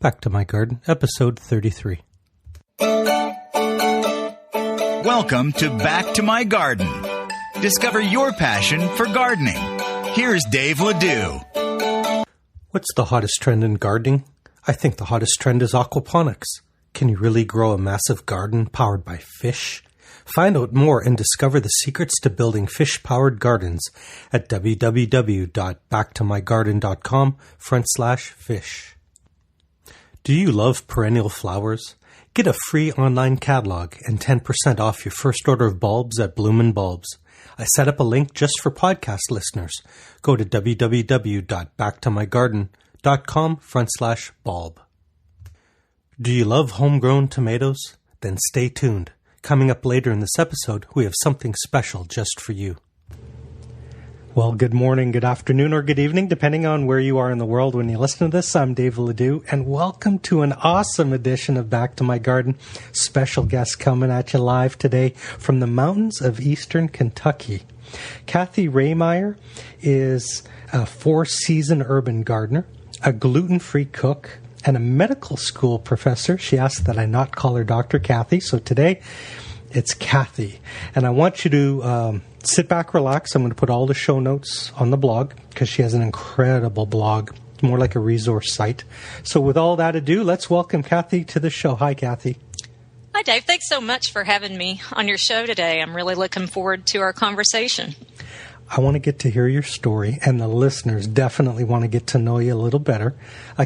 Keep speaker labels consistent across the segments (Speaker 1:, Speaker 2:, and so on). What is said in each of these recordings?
Speaker 1: Back to My Garden, episode 33.
Speaker 2: Welcome to Back to My Garden. Discover your passion for gardening. Here's Dave Ledoux.
Speaker 1: What's the hottest trend in gardening? I think the hottest trend is aquaponics. Can you really grow a massive garden powered by fish? Find out more and discover the secrets to building fish-powered gardens at www.backtomygarden.com/fish. Do you love perennial flowers? Get a free online catalog and 10% off your first order of bulbs at Bloomin' Bulbs. I set up a link just for podcast listeners. Go to www.backtomygarden.com/bulb. Do you love homegrown tomatoes? Then stay tuned. Coming up later in this episode, we have something special just for you. Well, good morning, good afternoon, or good evening, depending on where you are in the world when you listen to this. I'm Dave Ledoux, and welcome to an awesome edition of Back to My Garden. Special guest coming at you live today from the mountains of eastern Kentucky. Cathy Rehmeyer is a four-season urban gardener, a gluten-free cook, and a medical school professor. She asked that I not call her Dr. Cathy, so today it's Cathy. And I want you to sit back, relax. I'm going to put all the show notes on the blog because she has an incredible blog, more like a resource site. So with all that ado, let's welcome Cathy to the show. Hi, Cathy.
Speaker 3: Hi, Dave. Thanks so much for having me on your show today. I'm really looking forward to our conversation.
Speaker 1: I want to get to hear your story, and the listeners definitely want to get to know you a little better.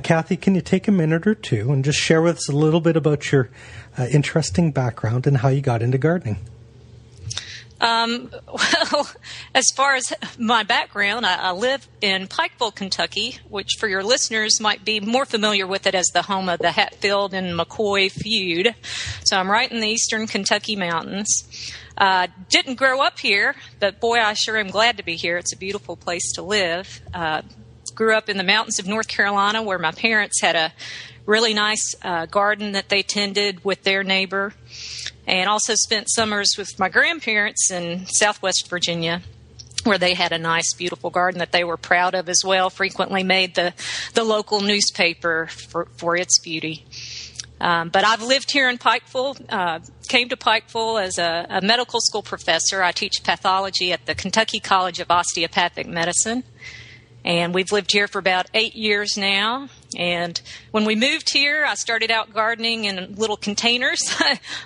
Speaker 1: Cathy, can you take a minute or two and just share with us a little bit about your interesting background and how you got into gardening?
Speaker 3: Well, as far as my background, I live in Pikeville, Kentucky, which for your listeners might be more familiar with it as the home of the Hatfield and McCoy feud. So I'm right in the eastern Kentucky mountains. Didn't grow up here, but boy, I sure am glad to be here. It's a beautiful place to live. Grew up in the mountains of North Carolina where my parents had a really nice garden that they tended with their neighbor, and also spent summers with my grandparents in Southwest Virginia where they had a nice, beautiful garden that they were proud of as well, frequently made the local newspaper for its beauty. But I've lived here in Pikeville, came to Pikeville as a medical school professor. I teach pathology at the Kentucky College of Osteopathic Medicine. And we've lived here for about 8 years now. And when we moved here, I started out gardening in little containers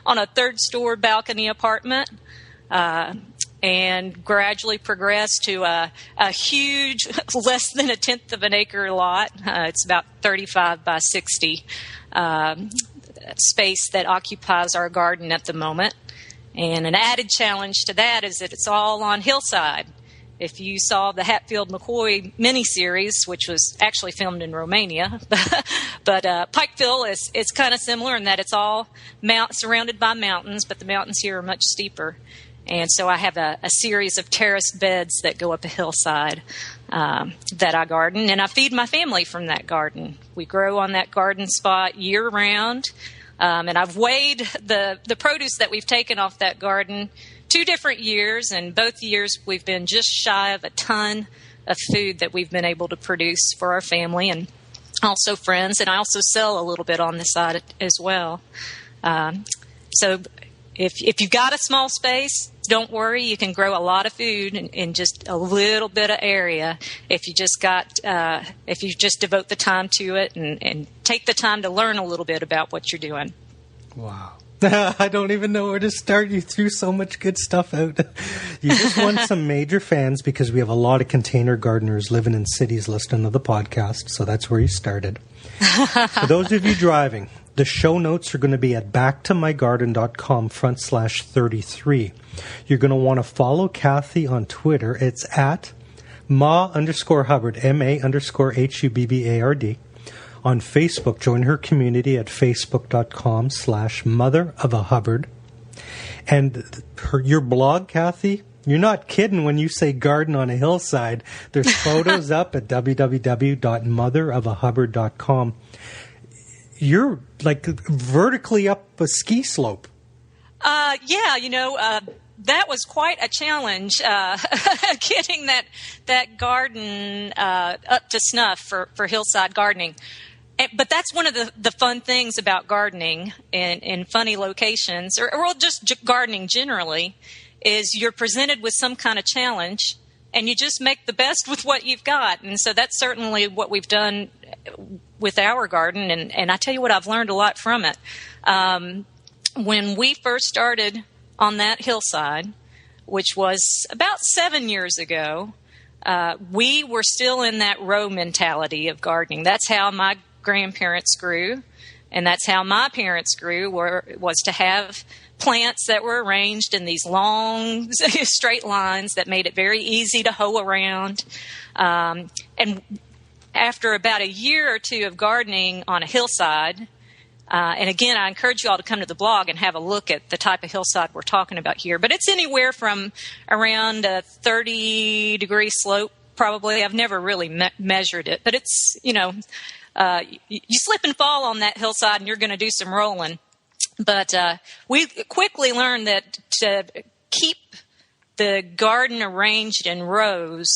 Speaker 3: on a third-story balcony apartment, and gradually progressed to a huge, less than a tenth of an acre lot. It's about 35 by 60 space that occupies our garden at the moment. And an added challenge to that is that it's all on hillside. If you saw the Hatfield-McCoy miniseries, which was actually filmed in Romania, but Pikeville is kind of similar in that it's all surrounded by mountains, but the mountains here are much steeper. And so I have a series of terraced beds that go up a hillside that I garden, and I feed my family from that garden. We grow on that garden spot year-round, and I've weighed the produce that we've taken off that garden 2 different years, and both years we've been just shy of a ton of food that we've been able to produce for our family and also friends, and I also sell a little bit on the side as well. So if you've got a small space, don't worry, you can grow a lot of food in just a little bit of area if you just devote the time to it and take the time to learn a little bit about what you're doing.
Speaker 1: Wow. I don't even know where to start. You threw so much good stuff out. You just won some major fans because we have a lot of container gardeners living in cities listening to the podcast. So that's where you started. For those of you driving, the show notes are going to be at backtomygarden.com/33. You're going to want to follow Cathy on Twitter. It's at Ma_Hubbard, MA_HUBBARD. On Facebook, join her community at facebook.com/Mother of a Hubbard. And your blog, Cathy, you're not kidding when you say garden on a hillside. There's photos up at www.motherofahubbard.com. You're like vertically up a ski slope.
Speaker 3: That was quite a challenge, getting that garden up to snuff for hillside gardening. But that's one of the fun things about gardening in funny locations, or just gardening generally, is you're presented with some kind of challenge, and you just make the best with what you've got. And so that's certainly what we've done with our garden, and I tell you what, I've learned a lot from it. When we first started on that hillside, which was about 7 years ago, we were still in that row mentality of gardening. That's how my grandparents grew, and that's how my parents grew, was to have plants that were arranged in these long straight lines that made it very easy to hoe around. And after about a year or two of gardening on a hillside, and again, I encourage you all to come to the blog and have a look at the type of hillside we're talking about here. But it's anywhere from around a 30-degree slope, probably. I've never really measured it, but it's, you slip and fall on that hillside and you're going to do some rolling. But we quickly learned that to keep the garden arranged in rows,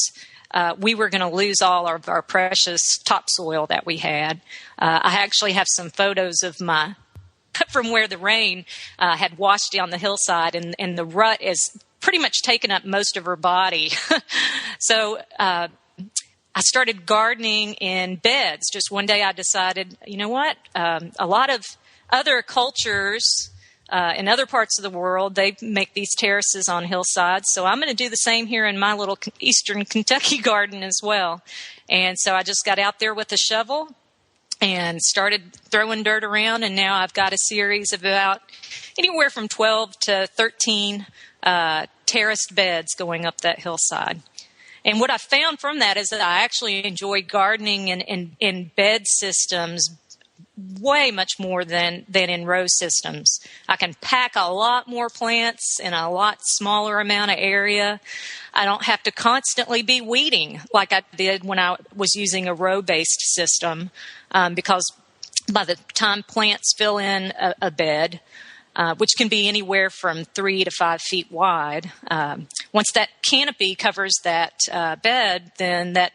Speaker 3: we were going to lose all of our precious topsoil that we had. I actually have some photos of from where the rain had washed down the hillside, and the rut is pretty much taken up most of her body. So I started gardening in beds. Just one day I decided, you know what? A lot of other cultures in other parts of the world, they make these terraces on hillsides. So I'm going to do the same here in my little eastern Kentucky garden as well. And so I just got out there with a shovel and started throwing dirt around. And now I've got a series of about anywhere from 12 to 13 terraced beds going up that hillside. And what I found from that is that I actually enjoy gardening in bed systems way much more than in row systems. I can pack a lot more plants in a lot smaller amount of area. I don't have to constantly be weeding like I did when I was using a row-based system, because by the time plants fill in a bed, which can be anywhere from 3 to 5 feet wide, once that canopy covers that bed, then that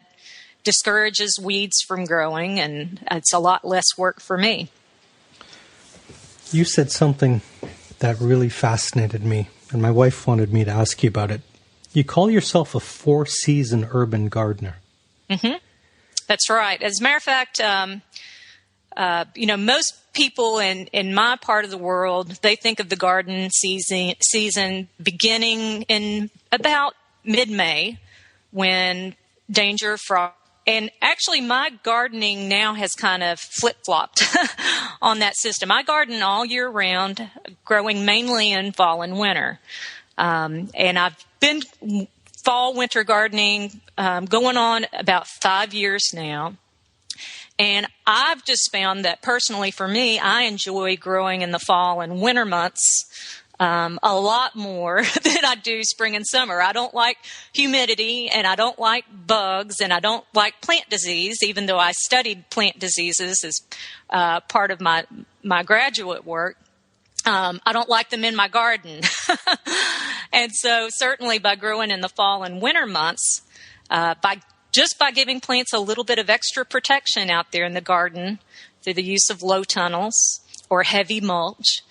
Speaker 3: discourages weeds from growing, and it's a lot less work for me.
Speaker 1: You said something that really fascinated me, and my wife wanted me to ask you about it. You call yourself a 4-season urban gardener. Mm-hmm.
Speaker 3: That's right. As a matter of fact, most people in my part of the world, they think of the garden season beginning in about mid-May, when danger frost. And actually, my gardening now has kind of flip-flopped on that system. I garden all year round, growing mainly in fall and winter. And I've been fall-winter gardening going on about 5 years now. And I've just found that personally for me, I enjoy growing in the fall and winter months a lot more than I do spring and summer. I don't like humidity, and I don't like bugs, and I don't like plant disease, even though I studied plant diseases as part of my graduate work. I don't like them in my garden. And so certainly by growing in the fall and winter months, by giving plants a little bit of extra protection out there in the garden through the use of low tunnels or heavy mulch,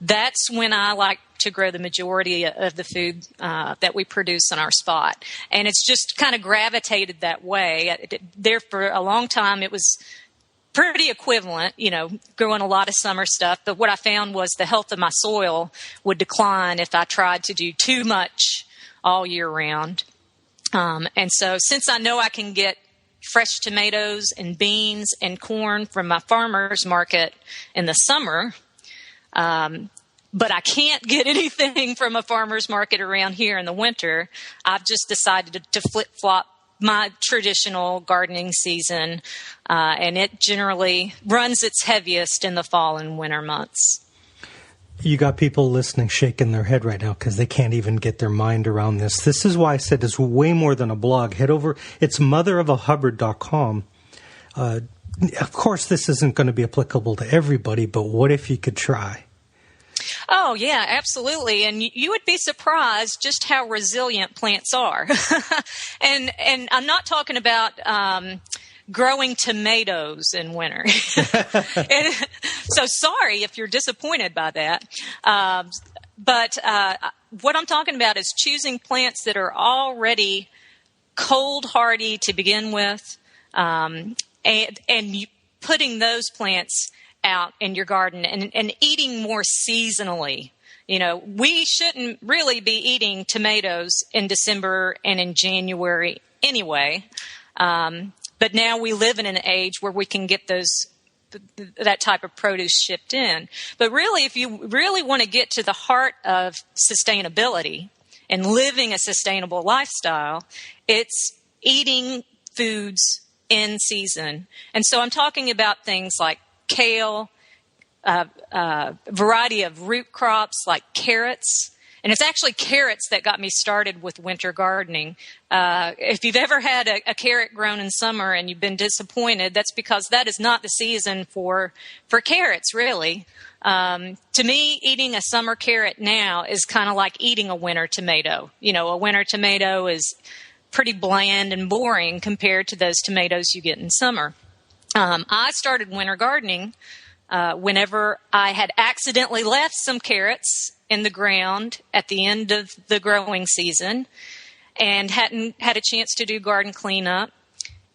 Speaker 3: that's when I like to grow the majority of the food that we produce on our spot. And it's just kind of gravitated that way. There for a long time, it was pretty equivalent, growing a lot of summer stuff. But what I found was the health of my soil would decline if I tried to do too much all year round. And so since I know I can get fresh tomatoes and beans and corn from my farmer's market in the summer, but I can't get anything from a farmer's market around here in the winter, I've just decided to flip-flop my traditional gardening season, and it generally runs its heaviest in the fall and winter months.
Speaker 1: You got people listening shaking their head right now because they can't even get their mind around this. This is why I said it's way more than a blog. Head over. It's motherofAhubbard.com. Of course, this isn't going to be applicable to everybody, but what if you could try?
Speaker 3: Oh, yeah, absolutely. And you would be surprised just how resilient plants are. And I'm not talking about growing tomatoes in winter. And so sorry if you're disappointed by that. But what I'm talking about is choosing plants that are already cold hardy to begin with, and putting those plants out in your garden and eating more seasonally. You know, we shouldn't really be eating tomatoes in December and in January anyway. But now we live in an age where we can get that type of produce shipped in. But really, if you really want to get to the heart of sustainability and living a sustainable lifestyle, it's eating foods in season. And so I'm talking about things like kale, variety of root crops like carrots. And it's actually carrots that got me started with winter gardening. If you've ever had a carrot grown in summer and you've been disappointed, that's because that is not the season for carrots, really. To me, eating a summer carrot now is kind of like eating a winter tomato. You know, a winter tomato is pretty bland and boring compared to those tomatoes you get in summer. I started winter gardening whenever I had accidentally left some carrots in the ground at the end of the growing season and hadn't had a chance to do garden cleanup.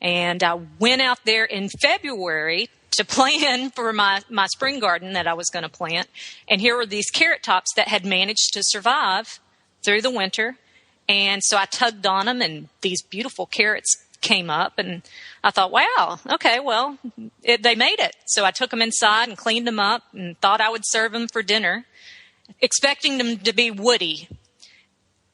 Speaker 3: And I went out there in February to plan for my spring garden that I was going to plant. And here were these carrot tops that had managed to survive through the winter. And so I tugged on them, and these beautiful carrots came up, and I thought, wow, okay, well, they made it. So I took them inside and cleaned them up and thought I would serve them for dinner, expecting them to be woody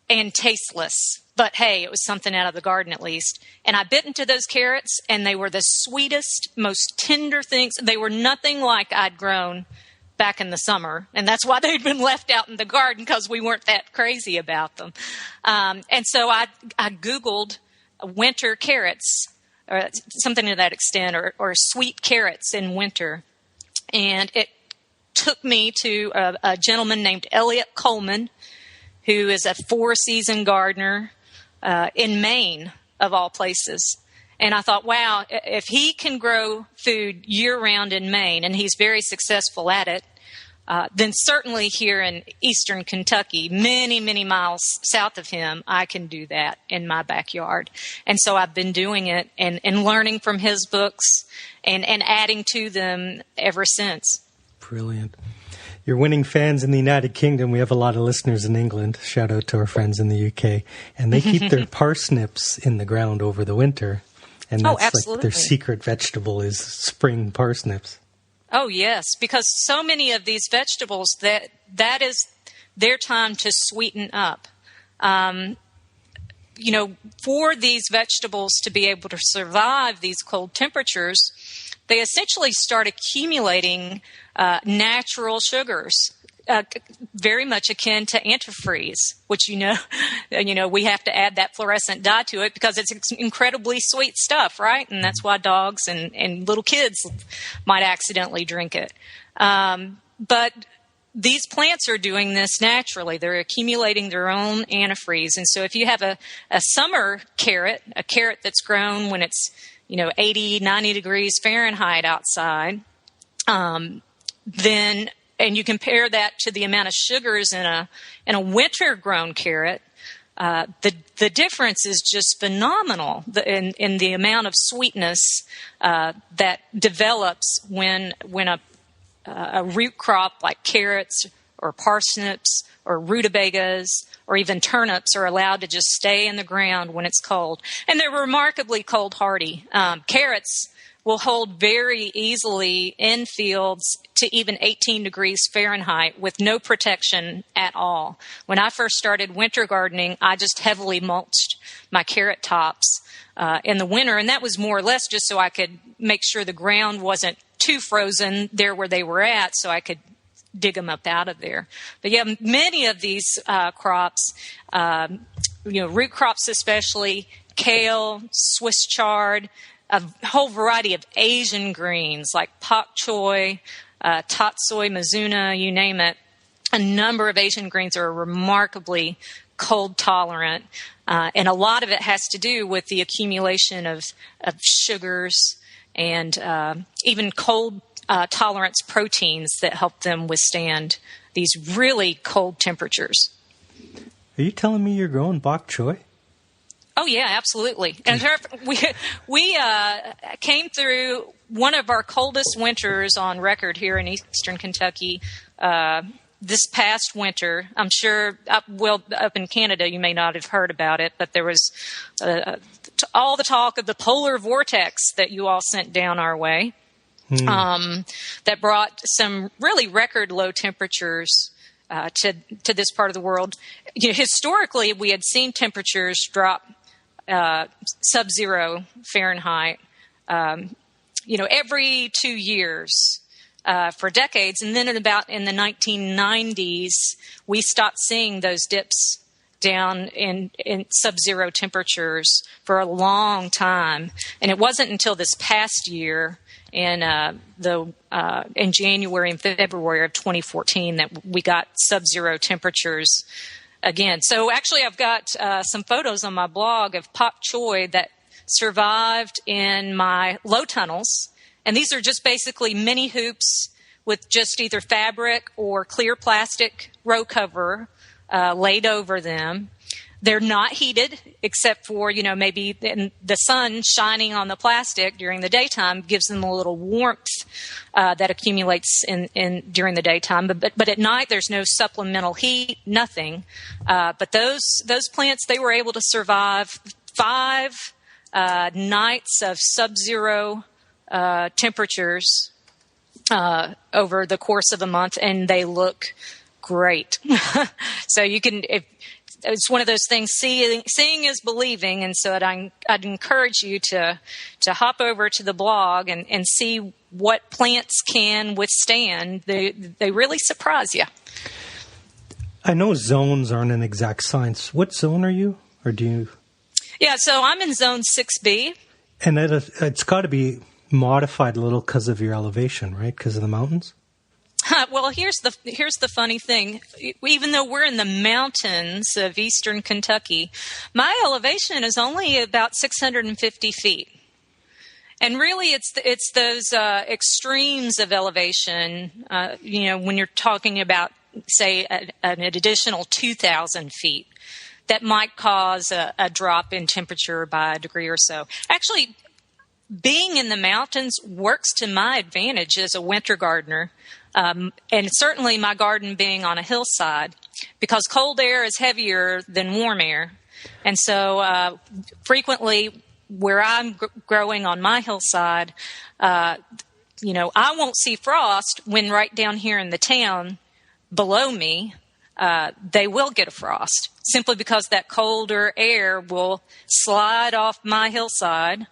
Speaker 3: and tasteless. But hey, it was something out of the garden at least. And I bit into those carrots, and they were the sweetest, most tender things. They were nothing like I'd grown back in the summer. And that's why they'd been left out in the garden, because we weren't that crazy about them. And so I Googled winter carrots, or something to that extent, or sweet carrots in winter. And it took me to a gentleman named Elliot Coleman, who is a 4-season gardener in Maine, of all places. And I thought, wow, if he can grow food year-round in Maine, and he's very successful at it, then certainly here in eastern Kentucky, many, many miles south of him, I can do that in my backyard. And so I've been doing it and learning from his books and adding to them ever since.
Speaker 1: Brilliant. You're winning fans in the United Kingdom. We have a lot of listeners in England. Shout out to our friends in the UK. And they keep their parsnips in the ground over the winter. And that's like their secret vegetable is spring parsnips.
Speaker 3: Oh, yes, because so many of these vegetables, that is their time to sweeten up. You know, for these vegetables to be able to survive these cold temperatures, they essentially start accumulating natural sugars, very much akin to antifreeze, which you know we have to add that fluorescent dye to it because it's incredibly sweet stuff, right? And that's why dogs and little kids might accidentally drink it. But these plants are doing this naturally. They're accumulating their own antifreeze. And so if you have a summer carrot, a carrot that's grown when it's 80, 90 degrees Fahrenheit outside, then and you compare that to the amount of sugars in a winter-grown carrot, the difference is just phenomenal in the amount of sweetness that develops when a root crop like carrots or parsnips or rutabagas or even turnips are allowed to just stay in the ground when it's cold. And they're remarkably cold hardy. Carrots will hold very easily in fields to even 18 degrees Fahrenheit with no protection at all. When I first started winter gardening, I just heavily mulched my carrot tops in the winter, and that was more or less just so I could make sure the ground wasn't too frozen there where they were at so I could dig them up out of there. But yeah, many of these crops, root crops especially, kale, Swiss chard, a whole variety of Asian greens like pak choi, tatsoi, mizuna, you name it. A number of Asian greens are remarkably cold tolerant. And a lot of it has to do with the accumulation of sugars and even cold tolerance proteins that help them withstand these really cold temperatures.
Speaker 1: Are you telling me you're growing bok choy?
Speaker 3: Oh, yeah, absolutely. And we came through one of our coldest winters on record here in eastern Kentucky this past winter. I'm sure, up in Canada, you may not have heard about it, but there was all the talk of the polar vortex that you all sent down our way that brought some really record low temperatures to this part of the world. Historically, we had seen temperatures drop sub-zero Fahrenheit, every 2 years for decades. And then in the 1990s, we stopped seeing those dips down in sub-zero temperatures for a long time. And it wasn't until this past year in January and February of 2014 that we got sub-zero temperatures again. So actually, I've got some photos on my blog of bok choy that survived in my low tunnels. And these are just basically mini hoops with just either fabric or clear plastic row cover laid over them. They're not heated except for, maybe the sun shining on the plastic during the daytime gives them a little warmth that accumulates in during the daytime. But at night, there's no supplemental heat, nothing. But those plants, they were able to survive 5 nights of sub-zero temperatures over the course of a month, and they look great. So you can, it's one of those things, seeing is believing, and so I'd encourage you to hop over to the blog and see what plants can withstand. They really surprise you.
Speaker 1: I know zones aren't an exact science. What zone are you, or do you?
Speaker 3: Yeah, so I'm in zone 6B.
Speaker 1: And it's got to be modified a little because of your elevation, right? Because of the mountains?
Speaker 3: Well, here's the funny thing. Even though we're in the mountains of eastern Kentucky, my elevation is only about 650 feet. And really, it's those extremes of elevation, when you're talking about, say, an additional 2,000 feet, that might cause a drop in temperature by a degree or so. Actually, being in the mountains works to my advantage as a winter gardener. And certainly my garden being on a hillside, because cold air is heavier than warm air. And so frequently where I'm growing on my hillside, I won't see frost when right down here in the town below me, they will get a frost, simply because that colder air will slide off my hillside,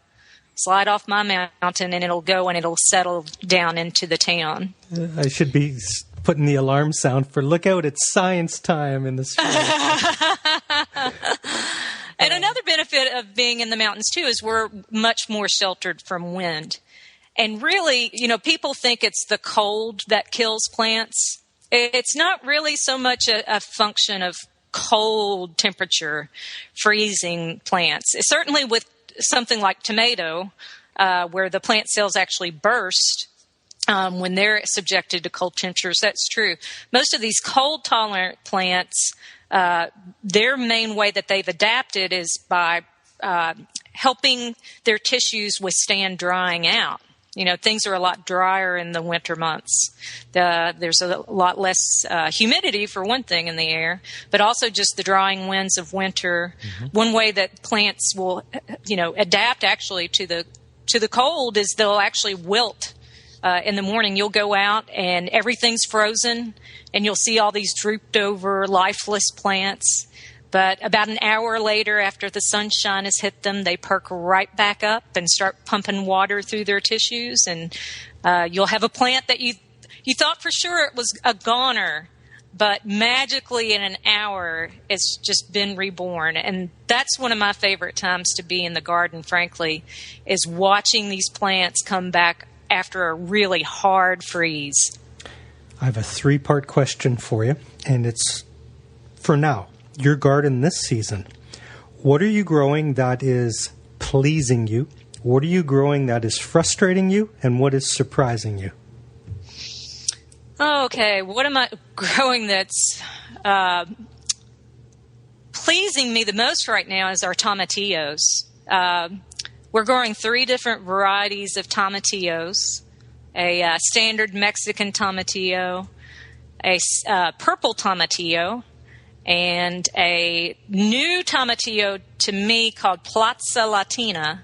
Speaker 3: slide off my mountain, and it'll settle down into the town.
Speaker 1: I should be putting the alarm sound for look out, it's science time in the spring.
Speaker 3: And another benefit of being in the mountains, too, is we're much more sheltered from wind. And really, people think it's the cold that kills plants. It's not really so much a function of cold temperature freezing plants. Certainly with something like tomato, where the plant cells actually burst when they're subjected to cold temperatures, that's true. Most of these cold-tolerant plants, their main way that they've adapted is by helping their tissues withstand drying out. Things are a lot drier in the winter months. There's a lot less humidity, for one thing, in the air, but also just the drying winds of winter. Mm-hmm. One way that plants will, adapt actually to the cold is they'll actually wilt. In the morning, you'll go out and everything's frozen, and you'll see all these drooped over, lifeless plants. But about an hour later, after the sunshine has hit them, they perk right back up and start pumping water through their tissues. And you'll have a plant that you thought for sure it was a goner, but magically in an hour, it's just been reborn. And that's one of my favorite times to be in the garden, frankly, is watching these plants come back after a really hard freeze.
Speaker 1: I have a 3-part question for you, and it's for now. your garden this season. What are you growing that is pleasing you? What are you growing that is frustrating you? And what is surprising you?
Speaker 3: Okay, what am I growing that's pleasing me the most right now is our tomatillos. We're growing 3 different varieties of tomatillos, a standard Mexican tomatillo, a purple tomatillo, and a new tomatillo to me called Plaza Latina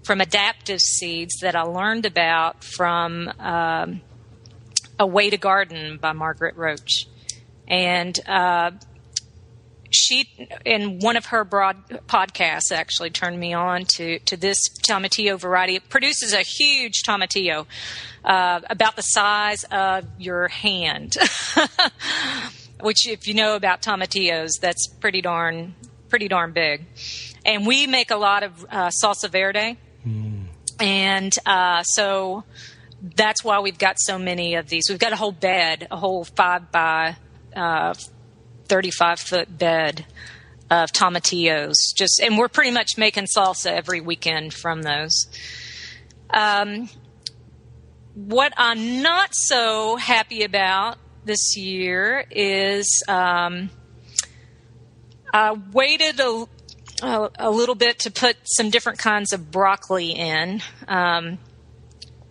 Speaker 3: from Adaptive Seeds that I learned about from A Way to Garden by Margaret Roach. And she, in one of her broad podcasts, actually turned me on to this tomatillo variety. It produces a huge tomatillo, about the size of your hand, which, if you know about tomatillos, that's pretty darn big. And we make a lot of salsa verde, and so that's why we've got so many of these. We've got a whole bed, a whole 5 by 35-foot bed of tomatillos. And we're pretty much making salsa every weekend from those. What I'm not so happy about this year is I waited a little bit to put some different kinds of broccoli in.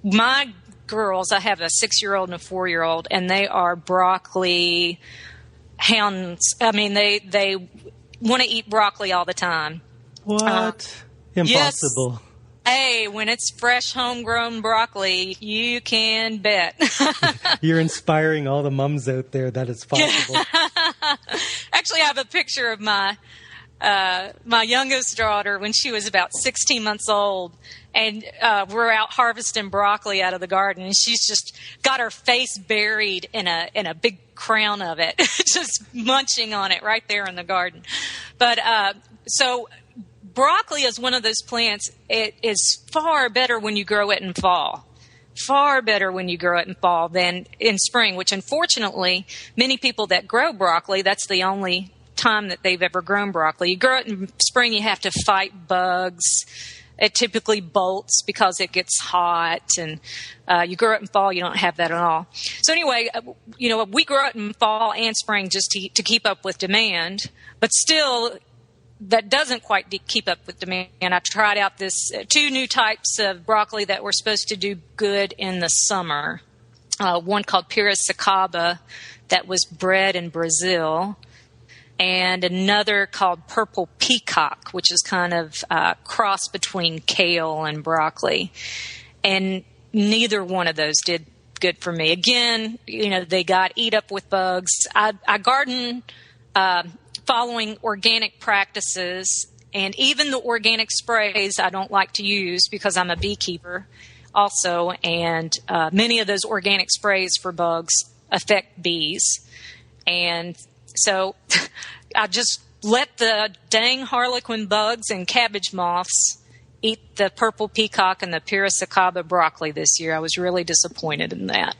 Speaker 3: My girls, I have a 6-year-old and a 4-year-old, and they are broccoli hounds. I mean, they want to eat broccoli all the time.
Speaker 1: What? Impossible.
Speaker 3: Yes. Hey, when it's fresh, homegrown broccoli, you can bet.
Speaker 1: You're inspiring all the mums out there that it's possible.
Speaker 3: Actually, I have a picture of my youngest daughter when she was about 16 months old, and we're out harvesting broccoli out of the garden, and she's just got her face buried in a big crown of it, just munching on it right there in the garden. But so broccoli is one of those plants. It is far better when you grow it in fall. Far better when you grow it in fall than in spring, which unfortunately many people that grow broccoli, that's the only time that they've ever grown broccoli. You grow it in spring, you have to fight bugs. It typically bolts because it gets hot, and you grow it in fall, you don't have that at all. So anyway, we grow it in fall and spring just to keep up with demand, but still that doesn't quite keep up with demand. I tried out this 2 new types of broccoli that were supposed to do good in the summer. One called Piracicaba that was bred in Brazil, and another called Purple Peacock, which is kind of a cross between kale and broccoli. And neither one of those did good for me. Again, they got eat up with bugs. I garden following organic practices, and even the organic sprays I don't like to use because I'm a beekeeper also, and many of those organic sprays for bugs affect bees. And so I just let the dang harlequin bugs and cabbage moths eat the purple peacock and the Piracicaba broccoli this year. I was really disappointed in that.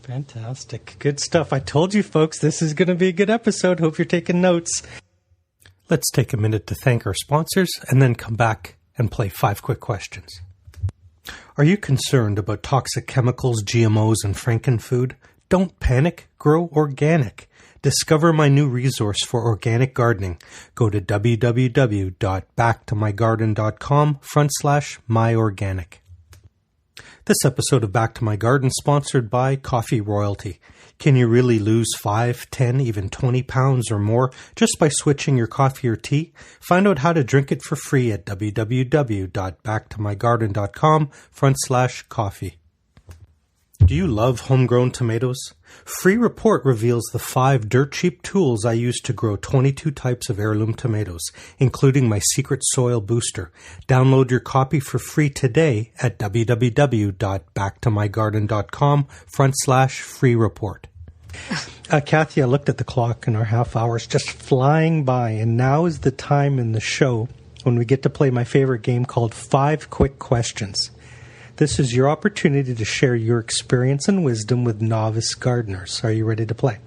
Speaker 1: Fantastic. Good stuff. I told you, folks, this is going to be a good episode. Hope you're taking notes. Let's take a minute to thank our sponsors and then come back and play 5 quick questions. Are you concerned about toxic chemicals, GMOs, and frankenfood? Don't panic. Grow organic. Discover my new resource for organic gardening. Go to www.backtomygarden.com/myorganic. This episode of Back to My Garden is sponsored by Coffee Royalty. Can you really lose 5, 10, even 20 pounds or more just by switching your coffee or tea? Find out how to drink it for free at www.backtomygarden.com/coffee. Do you love homegrown tomatoes? Free Report reveals the 5 dirt cheap tools I use to grow 22 types of heirloom tomatoes, including my secret soil booster. Download your copy for free today at www.backtomygarden.com/free report. Cathy, I looked at the clock and our half hour's just flying by, and now is the time in the show when we get to play my favorite game called 5 Quick Questions. This is your opportunity to share your experience and wisdom with novice gardeners. Are you ready to play?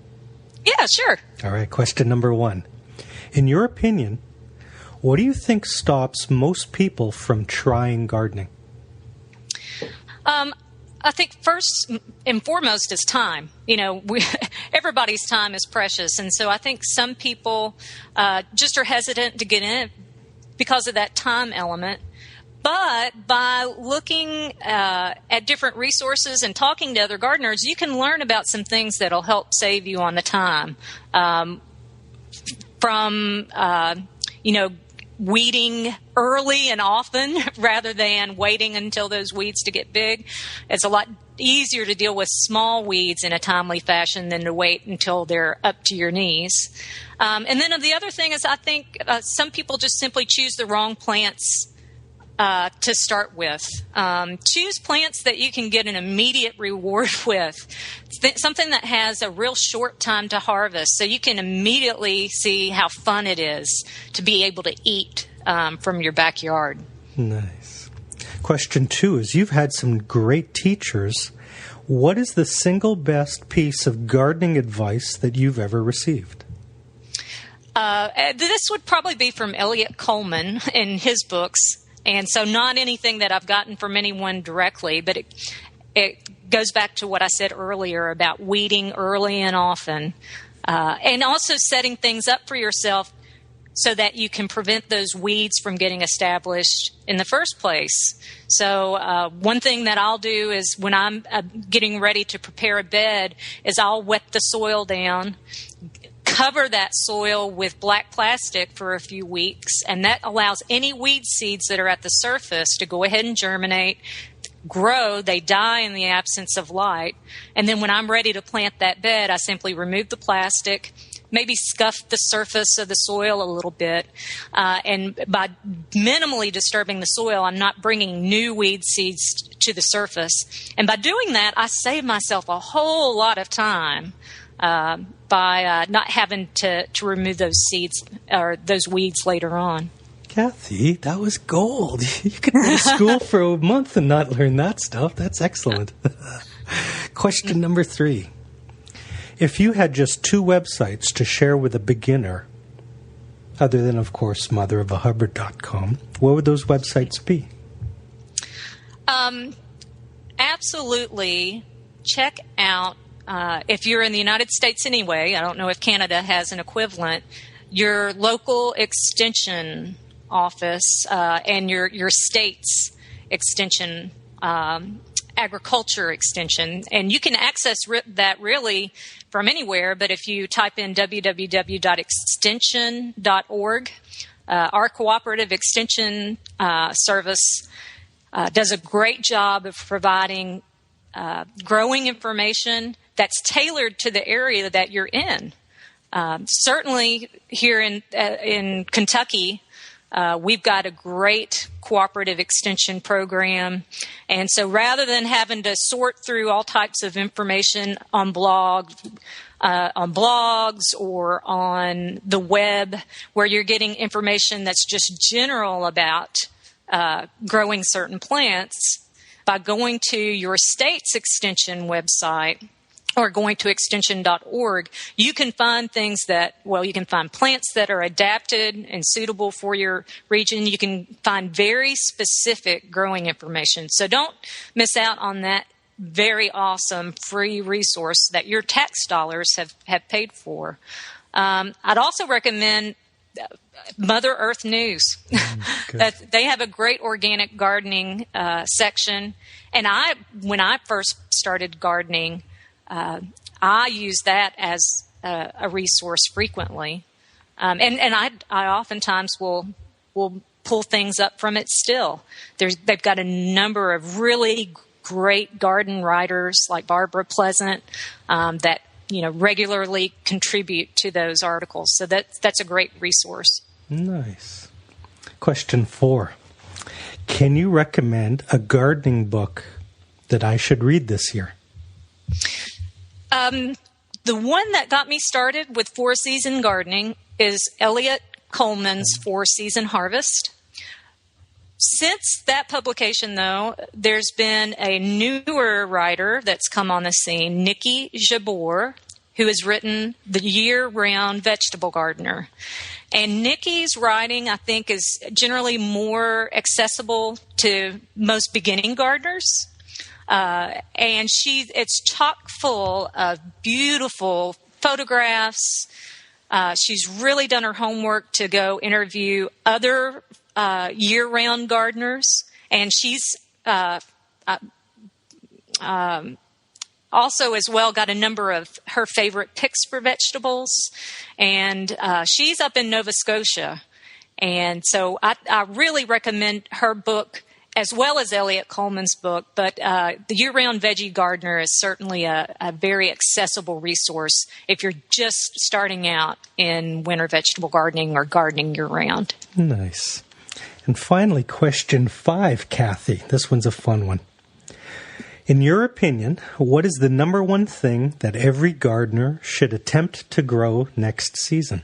Speaker 3: Yeah, sure.
Speaker 1: All right, question number 1. In your opinion, what do you think stops most people from trying gardening?
Speaker 3: I think first and foremost is time. Everybody's time is precious. And so I think some people just are hesitant to get in it because of that time element. But by looking at different resources and talking to other gardeners, you can learn about some things that will help save you on the time. From weeding early and often rather than waiting until those weeds to get big. It's a lot easier to deal with small weeds in a timely fashion than to wait until they're up to your knees. And then the other thing is I think some people just simply choose the wrong plants to start with. Choose plants that you can get an immediate reward with. Something that has a real short time to harvest, so you can immediately see how fun it is to be able to eat from your backyard.
Speaker 1: Nice. Question 2 is, you've had some great teachers. What is the single best piece of gardening advice that you've ever received?
Speaker 3: This would probably be from Eliot Coleman in his books. And so not anything that I've gotten from anyone directly, but it goes back to what I said earlier about weeding early and often, and also setting things up for yourself so that you can prevent those weeds from getting established in the first place. So one thing that I'll do is when I'm getting ready to prepare a bed is I'll wet the soil down, cover that soil with black plastic for a few weeks, and that allows any weed seeds that are at the surface to go ahead and germinate, grow. They die in the absence of light. And then when I'm ready to plant that bed, I simply remove the plastic, maybe scuff the surface of the soil a little bit. And by minimally disturbing the soil, I'm not bringing new weed seeds to the surface. And by doing that, I save myself a whole lot of time by not having to remove those seeds or those weeds later on.
Speaker 1: Cathy, that was gold. You could go to school for a month and not learn that stuff. That's excellent. Question number 3. If you had just 2 websites to share with a beginner, other than, of course, motherofAhubbard.com, what would those websites be?
Speaker 3: Absolutely. Check out, if you're in the United States anyway, I don't know if Canada has an equivalent, your local extension office and your state's extension, agriculture extension. And you can access that really from anywhere, but if you type in www.extension.org, our cooperative extension service does a great job of providing growing information that's tailored to the area that you're in. Certainly here in Kentucky, we've got a great cooperative extension program. And so rather than having to sort through all types of information on blogs or on the web, where you're getting information that's just general about growing certain plants, by going to your state's extension website or going to extension.org, you can find things you can find plants that are adapted and suitable for your region. You can find very specific growing information. So don't miss out on that very awesome free resource that your tax dollars have paid for. I'd also recommend Mother Earth News. They have a great organic gardening section. And when I first started gardening, I use that as a resource frequently. And I oftentimes will pull things up from it still. They've got a number of really great garden writers like Barbara Pleasant that regularly contribute to those articles. So that's a great resource. Nice.
Speaker 1: Question 4. Can you recommend a gardening book that I should read this year?
Speaker 3: The one that got me started with 4-season gardening is Eliot Coleman's 4-Season Harvest. Since that publication, though, there's been a newer writer that's come on the scene, Nikki Jabor, who has written The Year-Round Vegetable Gardener. And Nikki's writing, I think, is generally more accessible to most beginning gardeners. And it's chock full of beautiful photographs. She's really done her homework to go interview other year-round gardeners. And she's also as well got a number of her favorite picks for vegetables. And she's up in Nova Scotia. And so I really recommend her book as well as Elliot Coleman's book. But The Year-Round Veggie Gardener is certainly a very accessible resource if you're just starting out in winter vegetable gardening or gardening year-round.
Speaker 1: Nice. And finally, question 5, Cathy. This one's a fun one. In your opinion, what is the number one thing that every gardener should attempt to grow next season?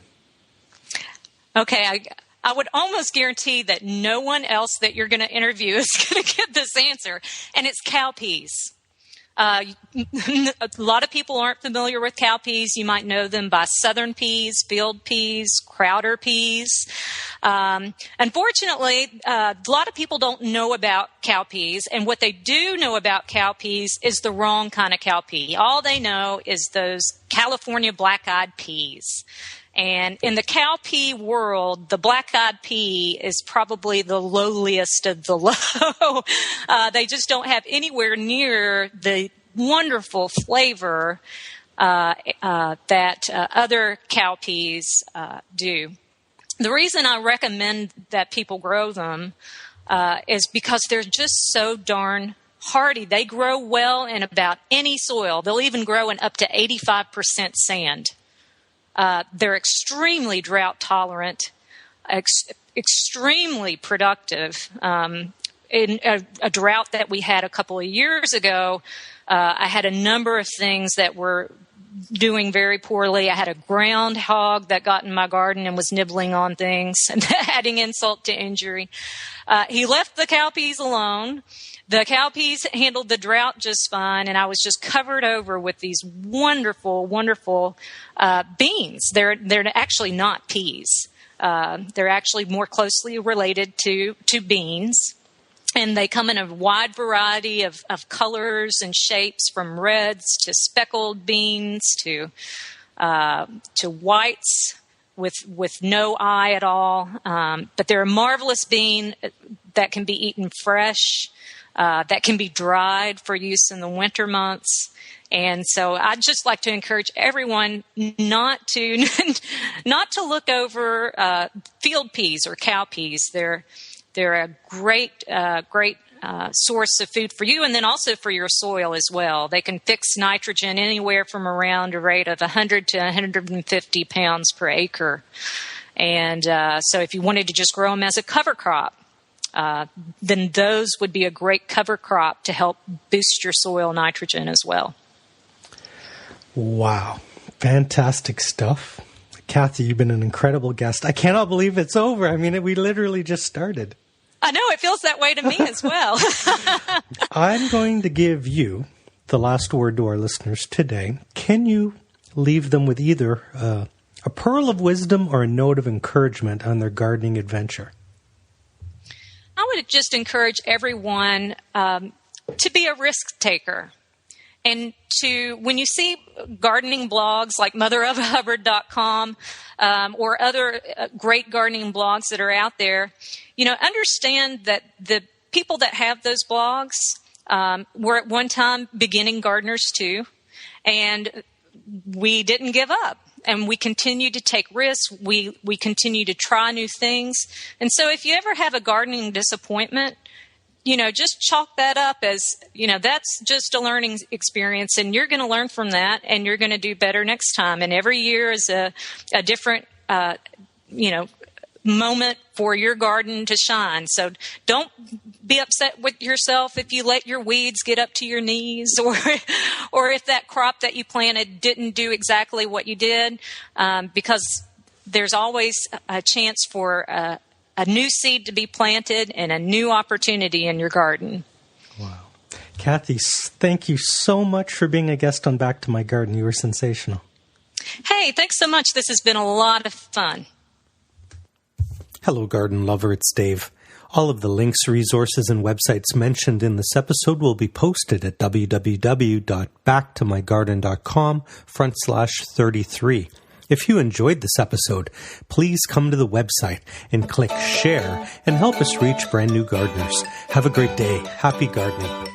Speaker 3: Okay, I would almost guarantee that no one else that you're going to interview is going to get this answer, and it's cowpeas. A lot of people aren't familiar with cowpeas. You might know them by southern peas, field peas, Crowder peas. Unfortunately, a lot of people don't know about cowpeas, and what they do know about cowpeas is the wrong kind of cowpea. All they know is those California black-eyed peas. And in the cowpea world, the black-eyed pea is probably the lowliest of the low. They just don't have anywhere near the wonderful flavor that other cowpeas do. The reason I recommend that people grow them is because they're just so darn hardy. They grow well in about any soil. They'll even grow in up to 85% sand. They're extremely drought tolerant, extremely productive. In a drought that we had a couple of years ago, I had a number of things that were doing very poorly. I had a groundhog that got in my garden and was nibbling on things, adding insult to injury. He left the cowpeas alone. The cowpeas handled the drought just fine, and I was just covered over with these wonderful, wonderful beans. They're actually not peas. They're actually more closely related to beans. And they come in a wide variety of colors and shapes, from reds to speckled beans to whites with no eye at all. But they're a marvelous bean that can be eaten fresh, that can be dried for use in the winter months. And so I'd just like to encourage everyone not to look over field peas or cowpeas. They're a great source of food for you, and then also for your soil as well. They can fix nitrogen anywhere from around a rate of 100 to 150 pounds per acre. And so if you wanted to just grow them as a cover crop, then those would be a great cover crop to help boost your soil nitrogen as well.
Speaker 1: Wow. Fantastic stuff. Cathy, you've been an incredible guest. I cannot believe it's over. I mean, we literally just started.
Speaker 3: I know, it feels that way to me as well.
Speaker 1: I'm going to give you the last word to our listeners today. Can you leave them with either a pearl of wisdom or a note of encouragement on their gardening adventure?
Speaker 3: I would just encourage everyone to be a risk taker. And when you see gardening blogs like motherofhubbard.com or other great gardening blogs that are out there, understand that the people that have those blogs were at one time beginning gardeners too, and we didn't give up. And we continue to take risks. We continue to try new things. And so if you ever have a gardening disappointment, just chalk that up as, that's just a learning experience, and you're going to learn from that, and you're going to do better next time. And every year is a different, moment for your garden to shine. So don't be upset with yourself if you let your weeds get up to your knees, or if that crop that you planted didn't do exactly what you did, because there's always a chance for a new seed to be planted and a new opportunity in your garden.
Speaker 1: Wow. Cathy, thank you so much for being a guest on Back to My Garden. You were sensational.
Speaker 3: Hey, thanks so much. This has been a lot of fun.
Speaker 1: Hello, garden lover. It's Dave. All of the links, resources, and websites mentioned in this episode will be posted at www.backtomygarden.com/33. If you enjoyed this episode, please come to the website and click share and help us reach brand new gardeners. Have a great day. Happy gardening.